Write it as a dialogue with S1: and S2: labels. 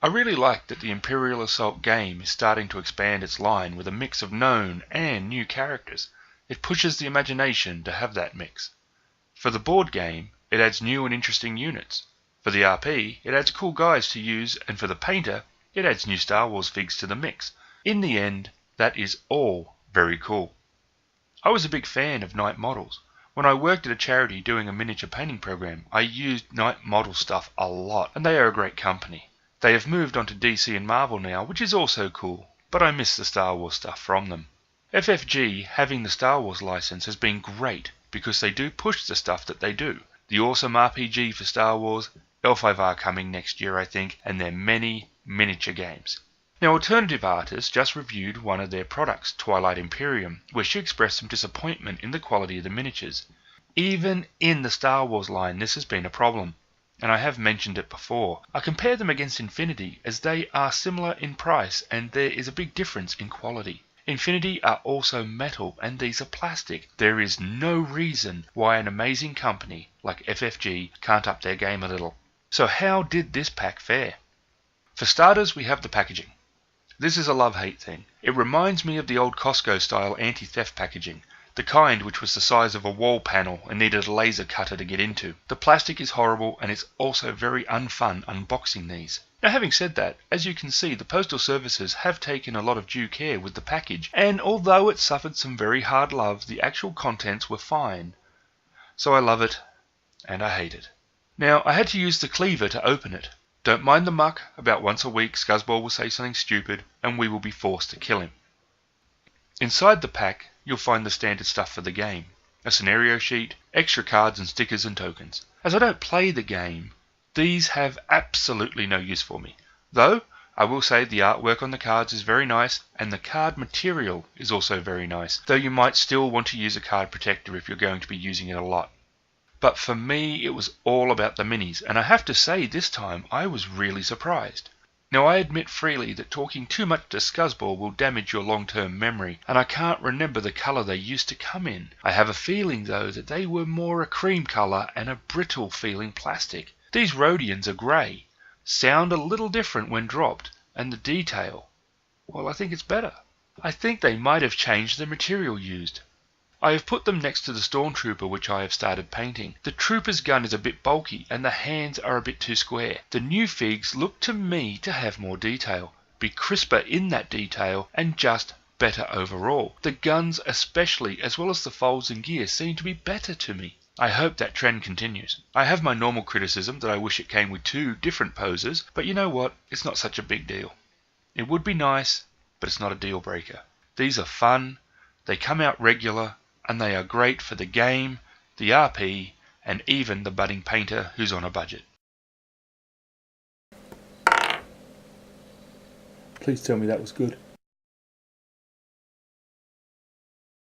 S1: I really like that the Imperial Assault game is starting to expand its line with a mix of known and new characters. It pushes the imagination to have that mix. For the board game, it adds new and interesting units. For the RP, it adds cool guys to use, and for the painter, it adds new Star Wars figs to the mix. In the end, that is all very cool. I was a big fan of Knight models. When I worked at a charity doing a miniature painting program, I used Knight model stuff a lot, and they are a great company. They have moved on to DC and Marvel now, which is also cool, but I miss the Star Wars stuff from them. FFG having the Star Wars license has been great because they do push the stuff that they do. The awesome RPG for Star Wars, L5R coming next year I think, and their many miniature games. Now Alternative Artists just reviewed one of their products, Twilight Imperium, where she expressed some disappointment in the quality of the miniatures. Even in the Star Wars line this has been a problem, and I have mentioned it before. I compare them against Infinity as they are similar in price and there is a big difference in quality. Infinity are also metal and these are plastic. There is no reason why an amazing company like FFG can't up their game a little. So how did this pack fare? For starters, we have the packaging. This is a love-hate thing. It reminds me of the old Costco style anti-theft packaging, the kind which was the size of a wall panel and needed a laser cutter to get into. The plastic is horrible and it's also very unfun unboxing these. Now having said that, as you can see the postal services have taken a lot of due care with the package, and although it suffered some very hard love, the actual contents were fine. So I love it and I hate it. Now I had to use the cleaver to open it. Don't mind the muck, about once a week Scuzzball will say something stupid and we will be forced to kill him. Inside the pack you'll find the standard stuff for the game, a scenario sheet, extra cards and stickers and tokens. As I don't play the game, these have absolutely no use for me, though I will say the artwork on the cards is very nice and the card material is also very nice, though you might still want to use a card protector if you're going to be using it a lot. But for me it was all about the minis, and I have to say this time I was really surprised. Now I admit freely that talking too much to Scuzzball will damage your long-term memory, and I can't remember the colour they used to come in. I have a feeling though that they were more a cream colour and a brittle feeling plastic. These Rodians are grey, sound a little different when dropped, and the detail, well I think it's better. I think they might have changed the material used. I have put them next to the Stormtrooper which I have started painting. The Trooper's gun is a bit bulky and the hands are a bit too square. The new figs look to me to have more detail, be crisper in that detail and just better overall. The guns especially, as well as the folds and gear, seem to be better to me. I hope that trend continues. I have my normal criticism that I wish it came with 2 different poses, but you know what, it's not such a big deal. It would be nice, but it's not a deal breaker. These are fun, they come out regular, and they are great for the game, the RP, and even the budding painter who's on a budget.
S2: Please tell me that was good.